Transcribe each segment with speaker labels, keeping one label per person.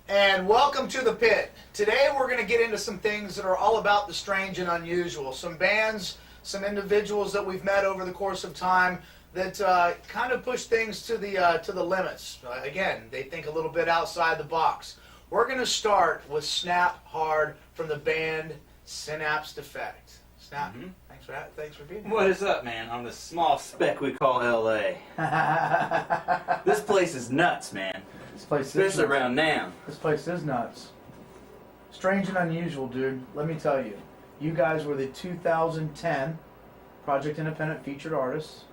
Speaker 1: And welcome to the pit. Today we're going to get into some things that are all about the strange and unusual. Some bands, some individuals that we've met over the course of time that kind of push things to the limits. Again, they think a little bit outside the box. We're going to start with Snap Hard from the band Synapse Defect. Snap, thanks for being here.
Speaker 2: What is up, man? On this small speck we call L.A. This place is nuts, man.
Speaker 1: This place is
Speaker 2: Especially
Speaker 1: nuts.
Speaker 2: around Namm.
Speaker 1: This place is nuts. Strange and unusual, dude. Let me tell you. You guys were the 2010 Project Independent featured artists.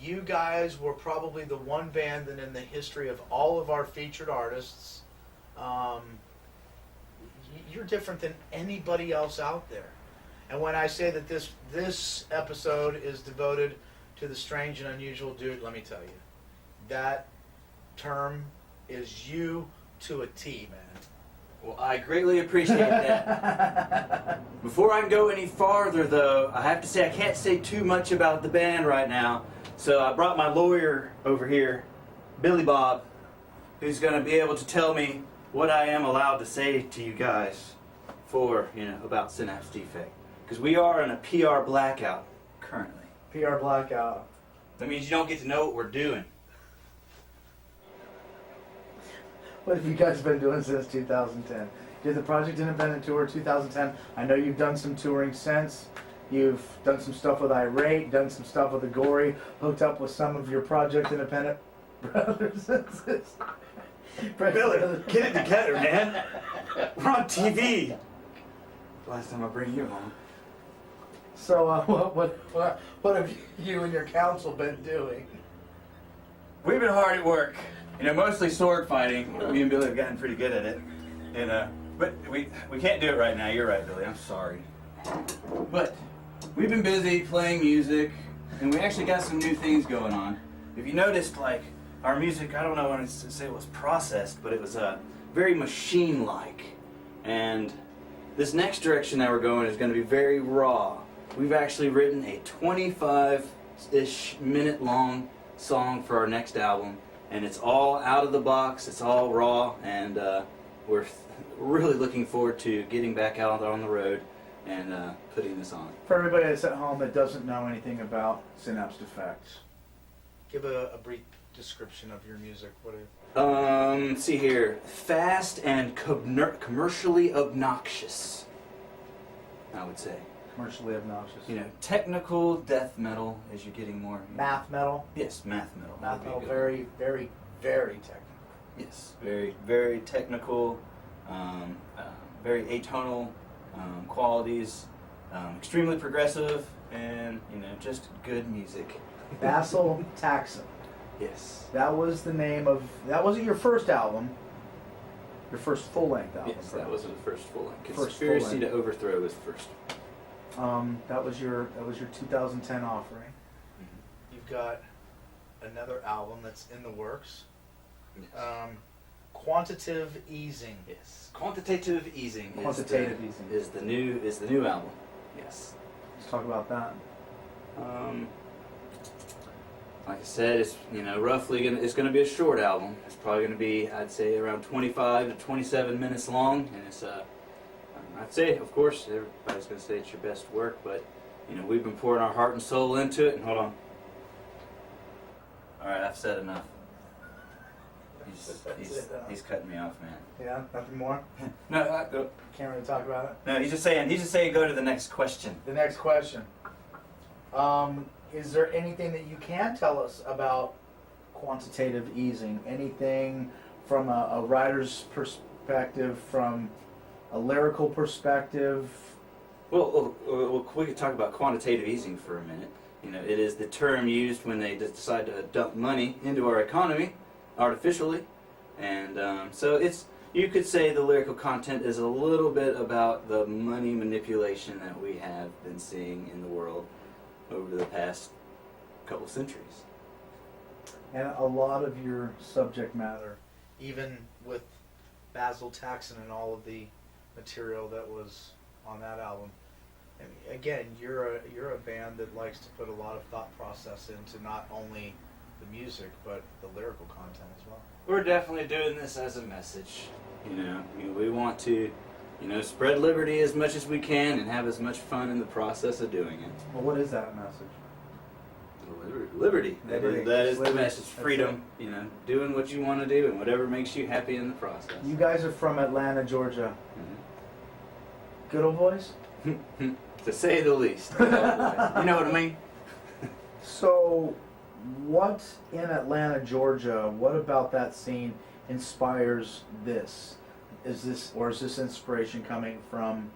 Speaker 1: You guys were probably the one band that in the history of all of our featured artists, you're different than anybody else out there. And when I say that this episode is devoted to the strange and unusual, dude, let me tell you, that term is you to a T, man.
Speaker 2: Well, I greatly appreciate that. Before I can go any farther, though, I have to say I can't say too much about the band right now. So I brought my lawyer over here, Billy Bob, who's going to be able to tell me what I am allowed to say to you guys about Synapse Defect. Because we are in a PR blackout currently.
Speaker 1: PR blackout.
Speaker 2: That means you don't get to know what we're doing.
Speaker 1: What have you guys been doing since 2010? Did the Project Independent Tour 2010. I know you've done some touring since. You've done some stuff with I.D.S.F.A, done some stuff with the Gory, hooked up with some of your Project Independent brothers and sisters.
Speaker 2: Billy, get it together, man. We're on TV. Last time I bring you home.
Speaker 1: So, what have you and your council been doing?
Speaker 2: We've been hard at work. Mostly sword fighting. Me and Billy have gotten pretty good at it. But we can't do it right now. You're right, Billy. I'm sorry. But we've been busy playing music, and we actually got some new things going on. If you noticed, our music, I don't know when to say it was processed, but it was very machine-like. And this next direction that we're going is going to be very raw. We've actually written a 25-ish minute-long song for our next album, and it's all out of the box, it's all raw, and we're really looking forward to getting back out on the road and putting this on.
Speaker 1: For everybody that's at home that doesn't know anything about Synapse Defect, give a brief description of your music.
Speaker 2: Let's see here. Fast and commercially obnoxious, I would say.
Speaker 1: Commercially obnoxious.
Speaker 2: Technical death metal as you're getting more.
Speaker 1: Math metal?
Speaker 2: Yes, math metal.
Speaker 1: Math metal, very, very, very technical.
Speaker 2: Yes, very, very technical, very atonal qualities, extremely progressive, and, just good music.
Speaker 1: Basil Taxon.
Speaker 2: Yes.
Speaker 1: That was the name of, that wasn't your first album, your first full-length album.
Speaker 2: Yes, that was the first full-length.
Speaker 1: Conspiracy
Speaker 2: Conspiracy to Overthrow was first.
Speaker 1: That was your 2010 offering. Mm-hmm. You've got another album that's in the works.
Speaker 2: Yes.
Speaker 1: Quantitative Easing.
Speaker 2: Yes. Quantitative Easing.
Speaker 1: Quantitative Easing
Speaker 2: is the new album. Yes.
Speaker 1: Let's talk about that.
Speaker 2: Like I said, it's roughly it's gonna be a short album. It's probably gonna be, I'd say, around 25 to 27 minutes long, and it's I'd say, of course, everybody's gonna say it's your best work, but we've been pouring our heart and soul into it. And hold on. All right, I've said enough. He's cutting me off, man.
Speaker 1: Yeah, nothing more.
Speaker 2: No,
Speaker 1: Can't really talk about it.
Speaker 2: no. He's just saying go to the next question.
Speaker 1: The next question. Is there anything that you can tell us about quantitative easing? Anything from a writer's perspective, from a lyrical perspective?
Speaker 2: Well, we could talk about quantitative easing for a minute. It is the term used when they decide to dump money into our economy artificially, and so you could say the lyrical content is a little bit about the money manipulation that we have been seeing in the world over the past couple centuries.
Speaker 1: And a lot of your subject matter, even with Basil Taxon and all of the material that was on that album. I mean, again, you're a band that likes to put a lot of thought process into not only the music but the lyrical content as well.
Speaker 2: we're definitely doing this as a message. We want to, spread liberty as much as we can and have as much fun in the process of doing it.
Speaker 1: Well, what is that message?
Speaker 2: Liberty.
Speaker 1: Liberty.
Speaker 2: That is the
Speaker 1: Liberty.
Speaker 2: message. Freedom. Doing what you want to do and whatever makes you happy in the process.
Speaker 1: You guys are from Atlanta, Georgia.
Speaker 2: Mhm.
Speaker 1: Good old boys?
Speaker 2: To say the least. You know what I mean?
Speaker 1: So, what in Atlanta, Georgia, what about that scene inspires this? Is this inspiration coming from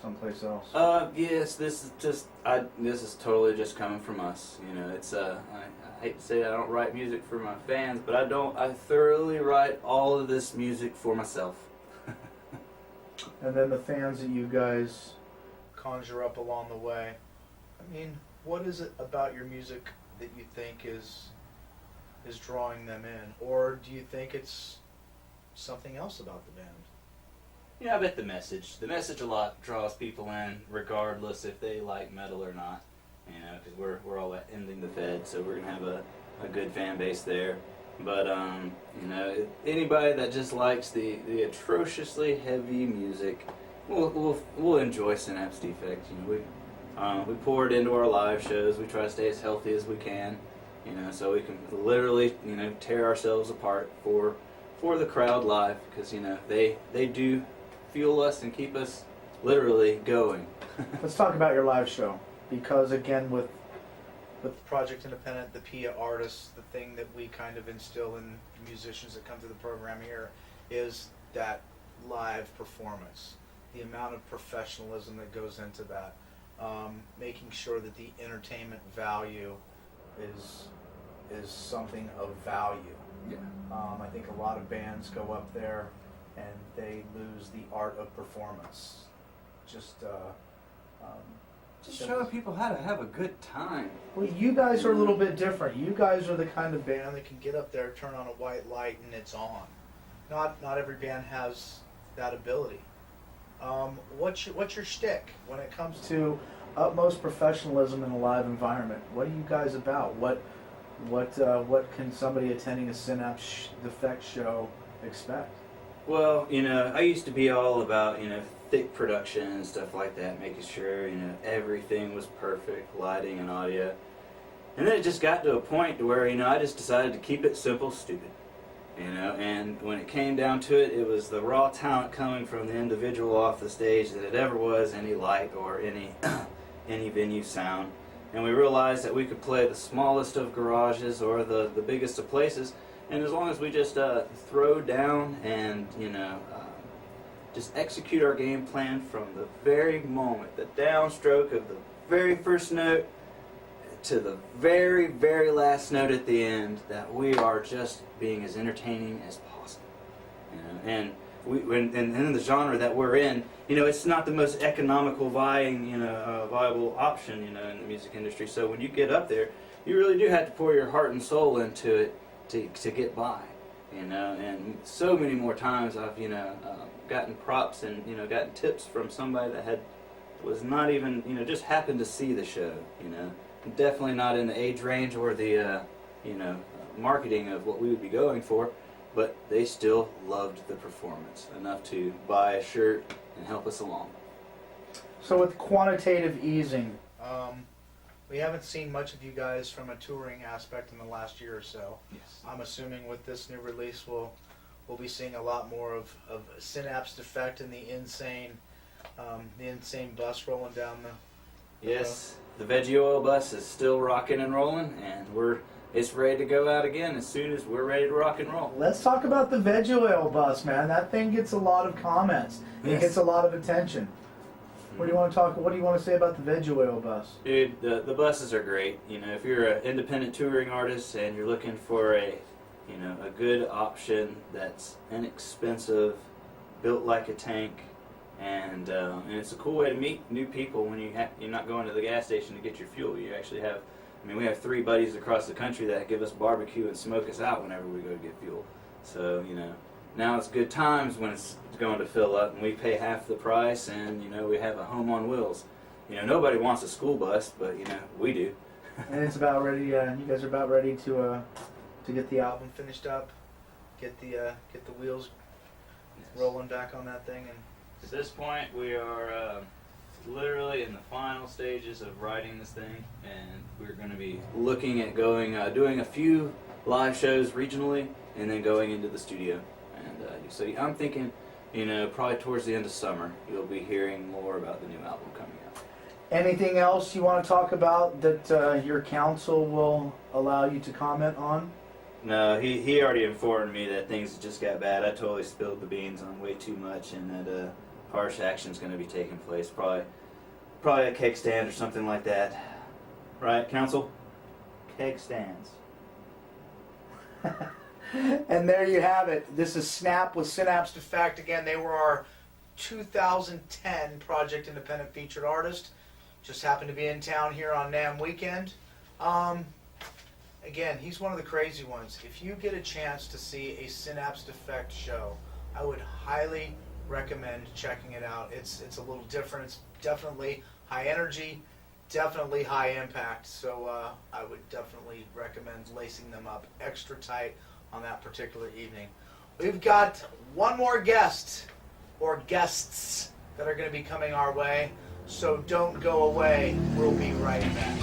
Speaker 1: someplace else?
Speaker 2: Yes, this is totally just coming from us. It's I hate to say I don't write music for my fans, but I thoroughly write all of this music for myself.
Speaker 1: And then the fans that you guys conjure up along the way. I mean, what is it about your music that you think is drawing them in? Or do you think it's something else about the band?
Speaker 2: I bet the message a lot draws people in, regardless if they like metal or not. Because we're all ending the Fed, so we're gonna have a good fan base there. But anybody that just likes the atrociously heavy music, we'll enjoy Synapse Defect. We pour it into our live shows. We try to stay as healthy as we can, so we can literally tear ourselves apart for the crowd live, because they do fuel us and keep us literally going.
Speaker 1: Let's talk about your live show, because again, with Project Independent, the PIA artists, the thing that we kind of instill in musicians that come to the program here is that live performance, the amount of professionalism that goes into that, making sure that the entertainment value is something of value.
Speaker 2: Yeah.
Speaker 1: I think a lot of bands go up there and they lose the art of performance. Just
Speaker 2: showing people how to have a good time.
Speaker 1: Well, you guys are a little bit different. You guys are the kind of band that can get up there, turn on a white light, and it's on. Not every band has that ability. What's your shtick when it comes to utmost professionalism in a live environment? What are you guys about? What can somebody attending a Synapse Defect show expect?
Speaker 2: Well, I used to be all about, thick production and stuff like that, making sure, everything was perfect, lighting and audio. And then it just got to a point to where, I just decided to keep it simple, stupid. And when it came down to it, it was the raw talent coming from the individual off the stage that it ever was any light or any venue sound. And we realized that we could play the smallest of garages or the biggest of places, and as long as we just throw down and just execute our game plan from the very moment, the downstroke of the very first note to the very, very last note at the end, that we are just being as entertaining as possible. And in the genre that we're in, it's not the most economical viable option, in the music industry. So when you get up there, you really do have to pour your heart and soul into it to get by, and so many more times I've gotten props and gotten tips from somebody that was not even just happened to see the show, definitely not in the age range or the marketing of what we would be going for, but they still loved the performance enough to buy a shirt and help us along.
Speaker 1: So with quantitative easing, we haven't seen much of you guys from a touring aspect in the last year or so.
Speaker 2: Yes.
Speaker 1: I'm assuming with this new release we'll be seeing a lot more of Synapse Defect and the insane bus rolling down the
Speaker 2: Yes, the veggie oil bus is still rocking and rolling, and it's ready to go out again as soon as we're ready to rock and roll.
Speaker 1: Let's talk about the veg oil bus, man. That thing gets a lot of comments. It gets a lot of attention. What do you want to say about the veg oil bus?
Speaker 2: Dude, the buses are great. If you're an independent touring artist and you're looking for a good option that's inexpensive, built like a tank, and it's a cool way to meet new people when you're not going to the gas station to get your fuel. You actually have, we have 3 buddies across the country that give us barbecue and smoke us out whenever we go to get fuel. So, now it's good times when it's going to fill up and we pay half the price, and, we have a home on wheels. Nobody wants a school bus, but, we do.
Speaker 1: And it's about ready, you guys are about ready to get the album finished up, get the wheels rolling back on that thing. And
Speaker 2: At this point, we are literally in the final stages of writing this thing, and we're going to be looking at doing a few live shows regionally, and then going into the studio. And so I'm thinking, probably towards the end of summer, you'll be hearing more about the new album coming out.
Speaker 1: anything else you want to talk about that your counsel will allow you to comment on?
Speaker 2: No, he already informed me that things just got bad. I totally spilled the beans on way too much, and that harsh action's going to be taking place. Probably a keg stand or something like that. Right, counsel? Keg stands.
Speaker 1: And there you have it. This is Snap with Synapse Defect. Again, they were our 2010 Project Independent Featured Artist. Just happened to be in town here on Namm weekend. Again, he's one of the crazy ones. If you get a chance to see a Synapse Defect show, I would highly recommend checking it out. It's a little different. It's definitely high energy, definitely high impact. So I would definitely recommend lacing them up extra tight on that particular evening. We've got one more guest or guests that are going to be coming our way. So don't go away. We'll be right back.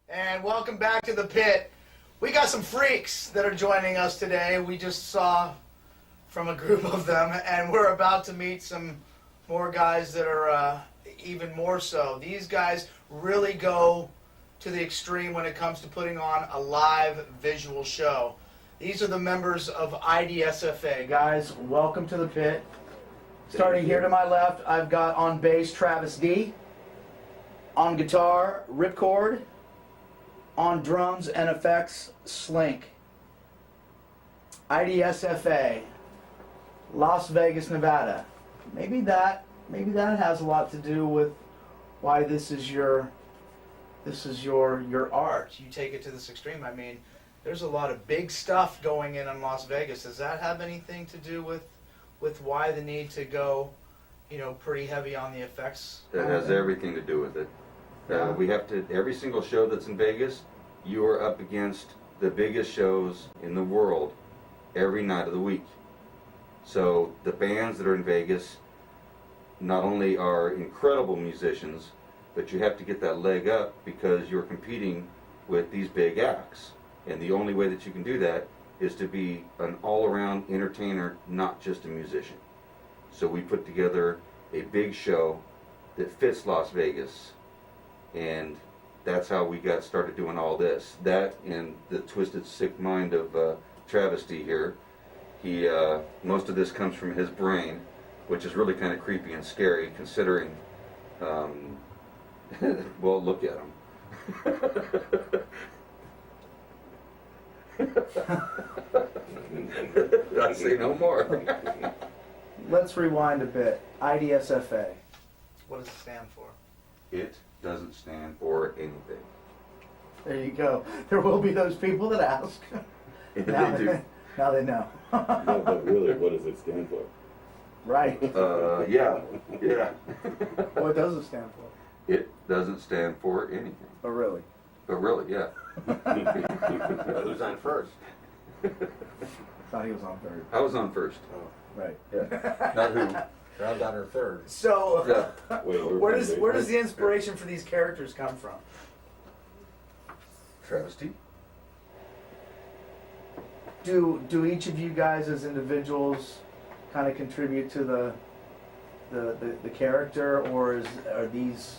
Speaker 1: And welcome back to the pit. We got some freaks that are joining us today. We just saw from a group of them, and we're about to meet some more guys that are even more so. These guys really go to the extreme when it comes to putting on a live visual show. These are the members of I.D.S.F.A. Guys, welcome to the pit. Starting here to my left, I've got on bass Travis D. On guitar, Ripcord. On drums and effects, Slink. I.D.S.F.A. Las Vegas, Nevada. Maybe that has a lot to do with why this is your art. You take it to this extreme. I mean, there's a lot of big stuff going in Las Vegas. Does that have anything to do with why the need to go, pretty heavy on the effects?
Speaker 3: That has everything to do with it. We have to, every single show that's in Vegas, you are up against the biggest shows in the world every night of the week. So the bands that are in Vegas not only are incredible musicians, but you have to get that leg up because you're competing with these big acts. And the only way that you can do that is to be an all-around entertainer, not just a musician. So we put together a big show that fits Las Vegas, and that's how we got started doing all this. That and the twisted, sick mind of Travis D here. He most of this comes from his brain, which is really kind of creepy and scary considering. Well, look at him. I say no more.
Speaker 1: Let's rewind a bit. I.D.S.F.A. What does it stand for?
Speaker 3: It doesn't stand for anything.
Speaker 1: There you go. There will be those people that ask. Now
Speaker 3: They do.
Speaker 1: Now they know.
Speaker 4: No, but really, what does it stand for?
Speaker 1: Right.
Speaker 3: Yeah.
Speaker 1: What does it stand for?
Speaker 3: It doesn't stand for anything.
Speaker 1: Oh, really?
Speaker 3: But really, yeah.
Speaker 4: Who's on first?
Speaker 1: Thought he was on third.
Speaker 3: I was on first.
Speaker 1: Right.
Speaker 3: Yeah. Not who.
Speaker 4: Round on her third.
Speaker 1: So,
Speaker 3: Yeah.
Speaker 1: where does the inspiration for these characters come from?
Speaker 3: Travesty.
Speaker 1: Do each of you guys as individuals kind of contribute to the character, or are these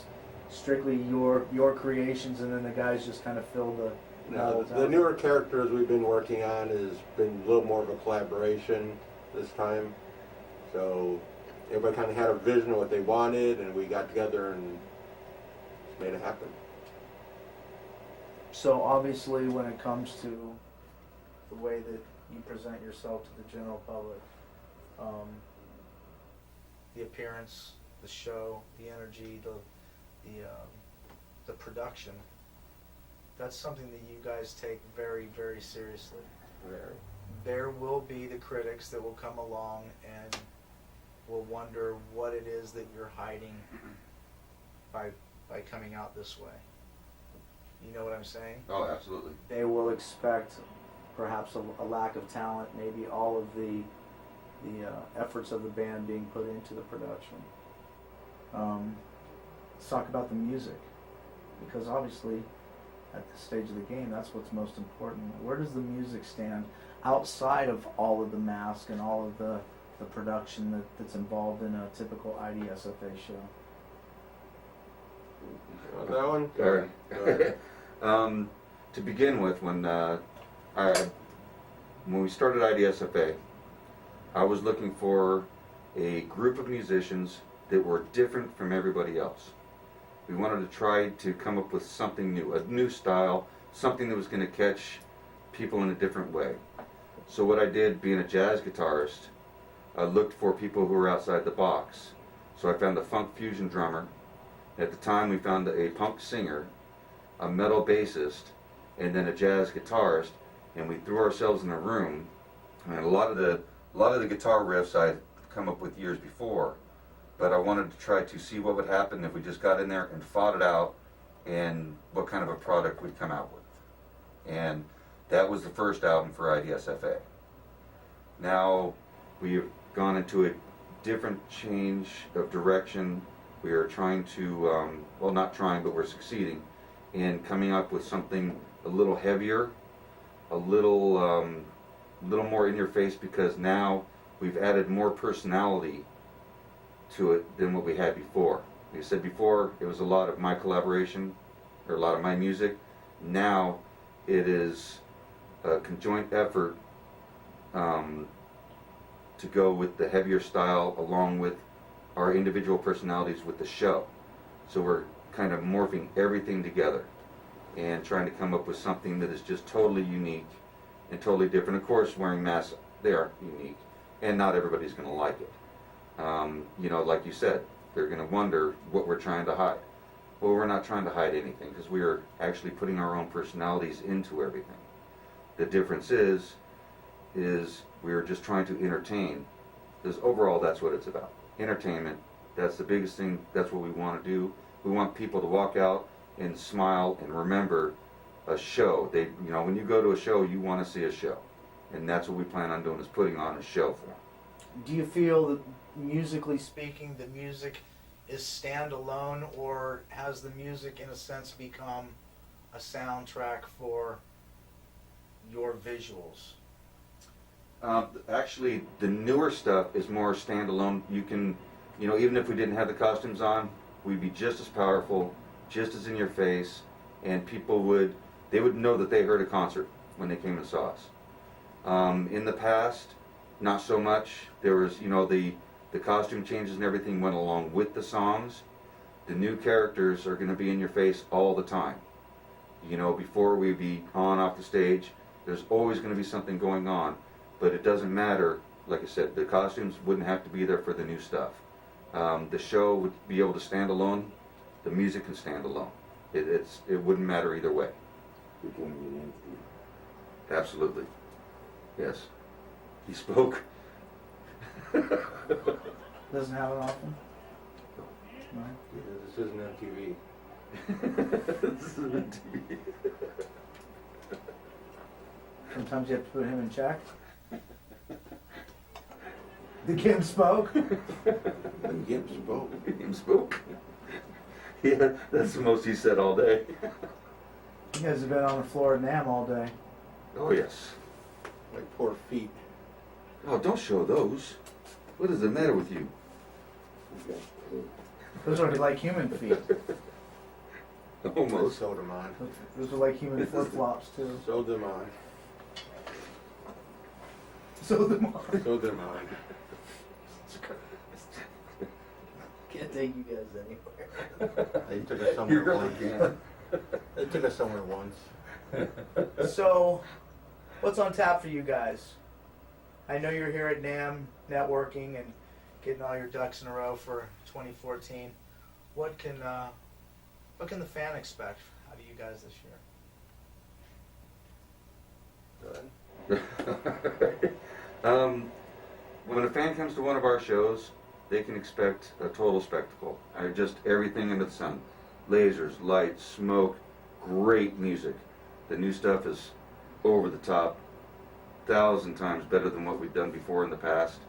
Speaker 1: strictly your creations, and then the guys just kind of fill the
Speaker 5: No,
Speaker 1: molds
Speaker 5: the
Speaker 1: out?
Speaker 5: newer characters we've been working on has been a little more of a collaboration this time. So everybody kind of had a vision of what they wanted, and we got together and made it happen.
Speaker 1: So obviously, when it comes to the way that you present yourself to the general public, the appearance, the show, the energy, the production, that's something that you guys take very, very seriously. There will be the critics that will come along and will wonder what it is that you're hiding by coming out this way. You know what I'm saying?
Speaker 3: Oh, absolutely.
Speaker 6: They will expect perhaps a lack of talent, maybe all of the efforts of the band being put into the production. Let's talk about the music, because obviously at this stage of the game, that's what's most important. Where does the music stand outside of all of the mask and all of the production that's involved in a typical I.D.S.F.A show?
Speaker 5: Want that one?
Speaker 3: All right.
Speaker 5: Go ahead.
Speaker 3: To begin with, when we started I.D.S.F.A, I was looking for a group of musicians that were different from everybody else. We wanted to try to come up with something new, a new style, something that was going to catch people in a different way. So what I did, being a jazz guitarist, I looked for people who were outside the box. So I found a funk fusion drummer. At the time, we found a punk singer, a metal bassist, and then a jazz guitarist, and we threw ourselves in a room. And a lot of the guitar riffs I'd come up with years before, but I wanted to try to see what would happen if we just got in there and fought it out, and what kind of a product we'd come out with. And that was the first album for I.D.S.F.A. Now we've gone into a different change of direction. We are trying to, well, not trying, but we're succeeding in coming up with something a little heavier, a little more in your face, because now we've added more personality to it than what we had before. Like I said before, it was a lot of my collaboration, or a lot of my music. Now it is a conjoint effort to go with the heavier style along with our individual personalities with the show. So we're kind of morphing everything together and trying to come up with something that is just totally unique and totally different. Of course, wearing masks, they are unique, and not everybody's going to like it. You know, like you said, they're going to wonder what we're trying to hide. Well, we're not trying to hide anything, because we are actually putting our own personalities into everything. The difference is we're just trying to entertain, because overall that's what it's about. Entertainment, that's the biggest thing, that's what we want to do. We want people to walk out and smile and remember a show. You know, when you go to a show, you want to see a show. And that's what we plan on doing, is putting on a show for them.
Speaker 1: Do you feel that, musically speaking, the music is standalone, or has the music in a sense become a soundtrack for your visuals?
Speaker 3: Actually, the newer stuff is more standalone. You can, you know, even if we didn't have the costumes on, we'd be just as powerful, just as in your face, and people would know that they heard a concert when they came and saw us. In the past, not so much. There was, you know, the costume changes and everything went along with the songs. The new characters are going to be in your face all the time. You know, before we be on off the stage, there's always going to be something going on. But it doesn't matter. Like I said, the costumes wouldn't have to be there for the new stuff. The show would be able to stand alone. The music can stand alone. It wouldn't matter either way.
Speaker 4: We can get into
Speaker 3: Absolutely. Yes. He spoke.
Speaker 6: Doesn't happen often? No?
Speaker 5: Yeah, this isn't MTV.
Speaker 3: This is a TV.
Speaker 6: Sometimes you have to put him in check. The kid spoke.
Speaker 5: And Gimp spoke.
Speaker 3: He spoke. Yeah, that's the most he said all day.
Speaker 6: You guys have been on the floor at Namm all day.
Speaker 3: Oh, yes.
Speaker 5: Like poor feet.
Speaker 3: Oh, don't show those. What is the matter with you?
Speaker 6: Those are like human feet.
Speaker 3: Almost.
Speaker 5: Sewed them on.
Speaker 6: Those are like human flip-flops too.
Speaker 5: Sewed them on.
Speaker 6: So them on.
Speaker 5: Sewed them on.
Speaker 6: Can't take you guys anywhere.
Speaker 5: They took us somewhere
Speaker 3: You really
Speaker 5: once.
Speaker 3: can.
Speaker 5: They took us somewhere once.
Speaker 1: So, what's on tap for you guys? I know you're here at Namm networking and getting all your ducks in a row for 2014. What can the fan expect out of you guys this year?
Speaker 5: Good.
Speaker 3: When a fan comes to one of our shows, they can expect a total spectacle. Just everything under the sun. Lasers, lights, smoke, great music. The new stuff is over the top, 1,000 times better than what we've done before in the past.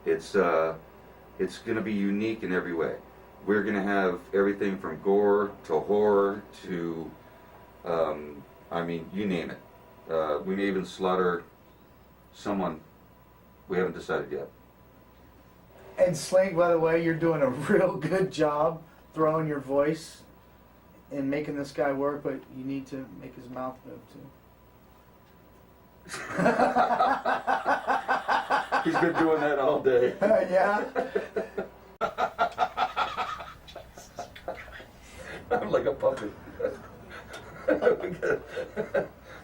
Speaker 3: It's going to be unique in every way. We're going to have everything from gore to horror to, I mean, you name it. We may even slaughter someone. We haven't decided yet.
Speaker 6: And Sling, by the way, you're doing a real good job throwing your voice and making this guy work, but you need to make his mouth move too.
Speaker 3: He's been doing that all day.
Speaker 6: Yeah?
Speaker 3: I'm like a puppet.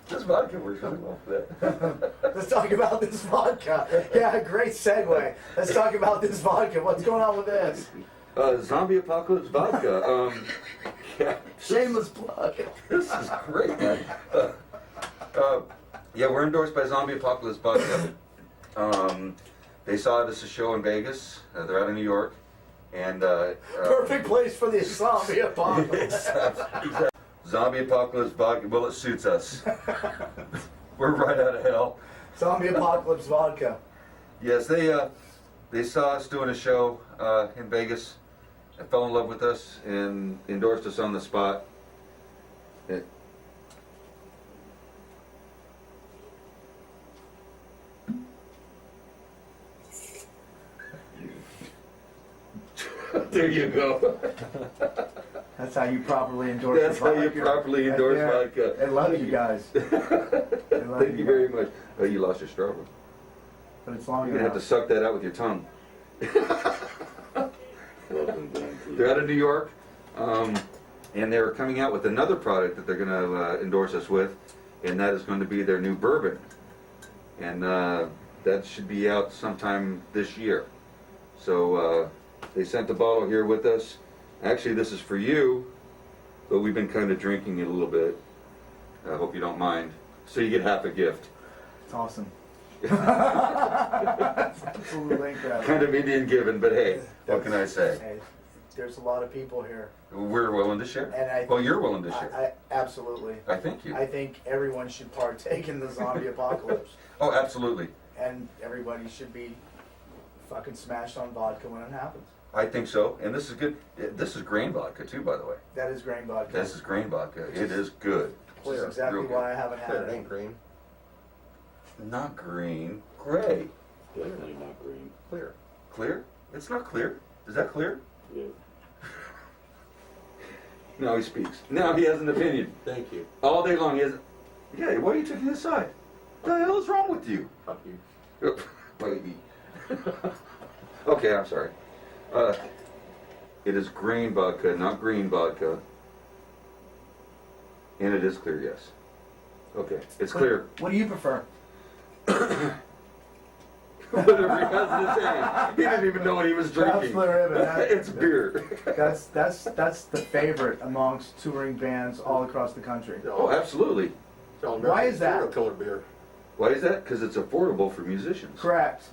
Speaker 3: This vodka works really well for that.
Speaker 6: Let's talk about this vodka. Yeah, great segue. Let's talk about this vodka. What's going on with this?
Speaker 3: Zombie Apocalypse vodka. Yeah,
Speaker 6: Shameless plug.
Speaker 3: this is great, man. Yeah, we're endorsed by Zombie Apocalypse vodka. They saw it as a show in Vegas. They're out of New York, and
Speaker 6: Perfect place for the zombie apocalypse.
Speaker 3: Exactly. Zombie Apocalypse vodka. Well, it suits us. We're right out of hell.
Speaker 6: Zombie apocalypse vodka.
Speaker 3: Yes, they saw us doing a show in Vegas, and fell in love with us, and endorsed us on the spot. There you go.
Speaker 6: That's how you properly endorse
Speaker 3: That's how you
Speaker 6: vodka.
Speaker 3: properly endorse
Speaker 6: Yeah.
Speaker 3: vodka.
Speaker 6: I love you guys.
Speaker 3: Thank you very much. Oh, you lost your straw.
Speaker 6: But it's long
Speaker 3: You're gonna have to
Speaker 6: enough.
Speaker 3: suck that out with your tongue.
Speaker 4: Welcome down to
Speaker 3: They're out of New York, and they're coming out with another product that they're going to endorse us with, and that is going to be their new bourbon. And that should be out sometime this year. So they sent the bottle here with us. Actually, this is for you, but we've been kind of drinking it a little bit. I hope you don't mind. So you get half a gift.
Speaker 6: It's awesome. That's absolutely incredible.
Speaker 3: Kind of Indian given, but hey, what can I say?
Speaker 6: Hey, there's a lot of people here.
Speaker 3: We're willing to share.
Speaker 6: And
Speaker 3: Well, you're willing to share.
Speaker 6: I absolutely.
Speaker 3: I thank you.
Speaker 6: I think everyone should partake in the zombie apocalypse.
Speaker 3: Oh, absolutely.
Speaker 6: And everybody should be fucking smashed on vodka when it happens.
Speaker 3: I think so. And this is good. This is grain vodka too, by the way.
Speaker 6: That is grain vodka.
Speaker 3: This is grain vodka. It is good.
Speaker 6: Which is exactly
Speaker 3: Real good.
Speaker 6: why I haven't had
Speaker 5: It
Speaker 6: it.
Speaker 5: ain't green.
Speaker 3: Not green. Gray.
Speaker 4: definitely not green.
Speaker 5: Clear.
Speaker 3: Clear? It's not clear. Is that clear?
Speaker 4: Yeah.
Speaker 3: Now he speaks. Now he has an opinion.
Speaker 5: Thank you.
Speaker 3: All day long he has. Yeah, why are you taking this side? What the hell is wrong with you?
Speaker 5: Fuck you.
Speaker 3: Baby. Okay, I'm sorry. It is grain vodka, not green vodka. And it is clear, yes. Okay, it's clear.
Speaker 6: What do you prefer?
Speaker 3: Whatever he has in his hand. He didn't even know what he was drinking.
Speaker 6: Absolutely, but
Speaker 3: It's beer.
Speaker 6: that's the favorite amongst touring bands all across the country.
Speaker 3: Oh, absolutely.
Speaker 6: Why is that?
Speaker 5: Serial killer beer.
Speaker 3: Why is that? Because it's affordable for musicians.
Speaker 6: Correct.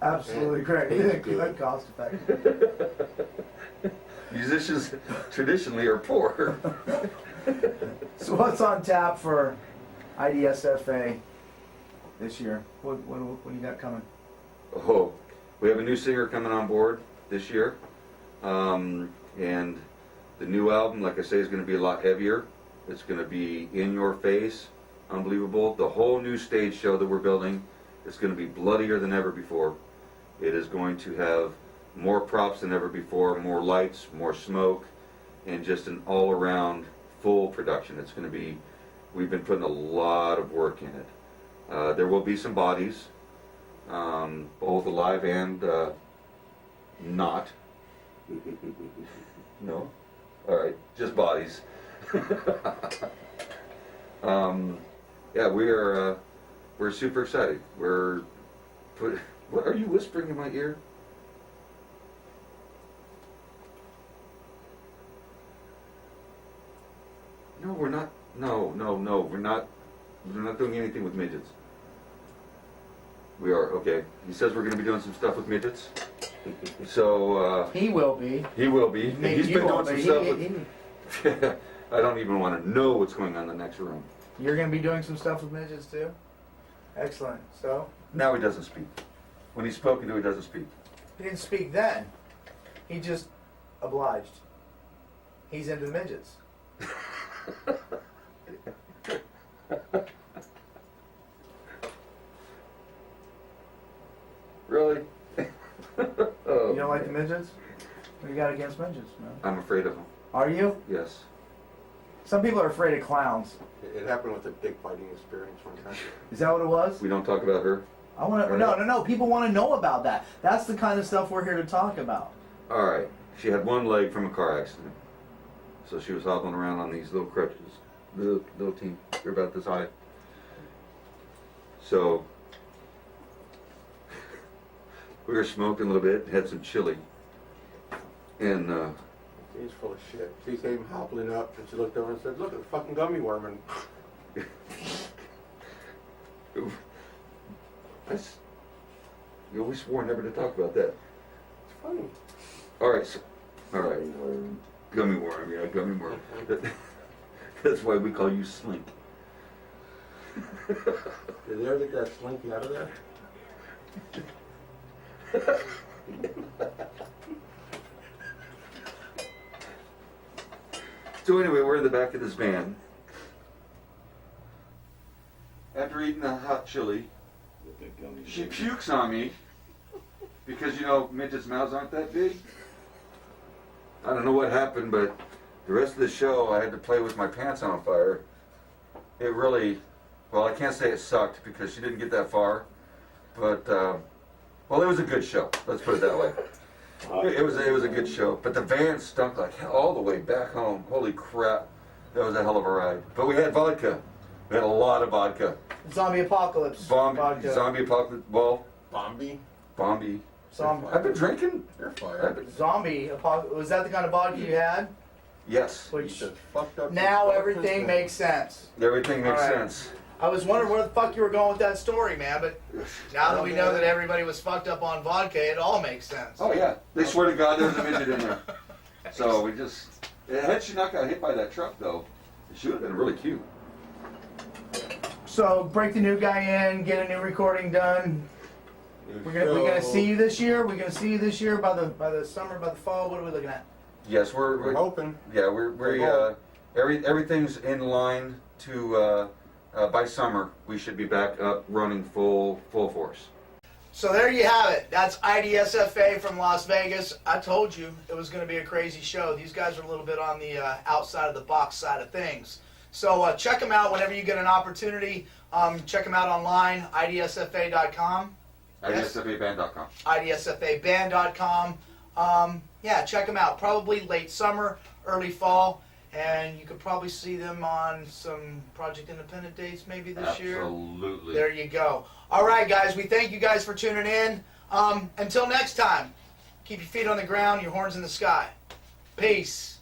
Speaker 6: Absolutely
Speaker 5: And
Speaker 6: correct.
Speaker 5: tastes
Speaker 6: Good,
Speaker 5: good.
Speaker 6: cost effective.
Speaker 3: Musicians traditionally are poor.
Speaker 6: So what's on tap for I.D.S.F.A. this year? What do you got coming?
Speaker 3: Oh, we have a new singer coming on board this year. And the new album, like I say, is going to be a lot heavier. It's going to be in your face, unbelievable. The whole new stage show that we're building is going to be bloodier than ever before. It is going to have more props than ever before, more lights, more smoke, and just an all-around full production. It's going to be, we've been putting a lot of work in it. There will be some bodies, both alive and not. No? All right, just bodies. Yeah, we're super excited. What are you whispering in my ear? No, we're not. No, we're not. We're not doing anything with midgets. We are, okay. He says we're gonna be doing some stuff with midgets. So,
Speaker 6: He will be.
Speaker 3: he will be.
Speaker 6: Maybe
Speaker 3: He's
Speaker 6: you
Speaker 3: been doing
Speaker 6: won't,
Speaker 3: some
Speaker 6: but
Speaker 3: stuff with... I don't even wanna know what's going on in the next room.
Speaker 6: You're going to be doing some stuff with midgets too? Excellent. So,
Speaker 3: Now he doesn't speak. When he's spoken to, he doesn't speak.
Speaker 6: he didn't speak then. He just obliged. He's into the midgets.
Speaker 3: Really? Oh,
Speaker 6: You don't like the midgets? What do you got against midgets, man?
Speaker 3: I'm afraid of him.
Speaker 6: Are you?
Speaker 3: Yes.
Speaker 6: Some people are afraid of clowns.
Speaker 5: It happened with a dick fighting experience one time.
Speaker 6: Is that what it was?
Speaker 3: We don't talk about her.
Speaker 6: I want to. No. People want to know about that. That's the kind of stuff we're here to talk about.
Speaker 3: All right. She had one leg from a car accident. So she was hobbling around on these little crutches. Little team. They're about this high. So we were smoking a little bit, had some chili. And
Speaker 5: He's full of shit. She came hobbling up and she looked over and said, "Look at the fucking gummy worm." And
Speaker 3: you always swore never to talk about that.
Speaker 5: it's funny.
Speaker 3: All right. So, all right. Gummy worm. Yeah, gummy worm. That's why we call you Slink.
Speaker 5: Did they ever get that slinky out of there?
Speaker 3: So anyway, we're in the back of this van. After eating the hot chili,
Speaker 4: With the gummy
Speaker 3: she
Speaker 4: bear.
Speaker 3: pukes on me because, you know, midgets' mouths aren't that big. I don't know what happened, but the rest of the show I had to play with my pants on fire. It really, well, I can't say it sucked because she didn't get that far, but well, it was a good show. Let's put it that way. It was a good show, but the van stunk like hell all the way back home. Holy crap, that was a hell of a ride. But we had vodka. We had a lot of vodka.
Speaker 6: Zombie apocalypse. Vodka.
Speaker 3: Zombie apocalypse. Well,
Speaker 5: Bombi?
Speaker 3: Bombi.
Speaker 6: Zombie.
Speaker 3: I've been drinking.
Speaker 5: You're
Speaker 3: I've
Speaker 5: fired.
Speaker 3: been-
Speaker 6: Zombie apocalypse. Was that the kind of vodka you had?
Speaker 3: Yes.
Speaker 5: You
Speaker 6: Which
Speaker 5: said fucked up.
Speaker 6: now everything makes sense.
Speaker 3: Everything makes
Speaker 6: All right.
Speaker 3: sense.
Speaker 1: I was wondering where the fuck you were going with that story, man, but now that we know that everybody was fucked up on vodka, it all makes sense.
Speaker 3: Oh yeah. They swear to God there's a midget in there. So we just. Had she not got hit by that truck though, she would have been really cute.
Speaker 6: So break the new guy in, get a new recording done. We're gonna see you this year. We're gonna see you this year by the summer, by the fall. What are we looking at?
Speaker 3: Yes,
Speaker 5: We're hoping.
Speaker 3: Yeah, we're everything's in line to by summer we should be back up running full force.
Speaker 1: So there you have it. That's I.D.S.F.A. from Las Vegas. I told you it was going to be a crazy show. These guys are a little bit on the outside of the box side of things. So check them out whenever you get an opportunity. Check them out online, IDSFA.com.
Speaker 3: IDSFAband.com.
Speaker 1: IDSFAband.com. Yeah, check them out. Probably late summer, early fall. And you could probably see them on some Project Independent dates maybe this year.
Speaker 3: Absolutely.
Speaker 1: There you go. All right, guys. We thank you guys for tuning in. Until next time, keep your feet on the ground, your horns in the sky. Peace.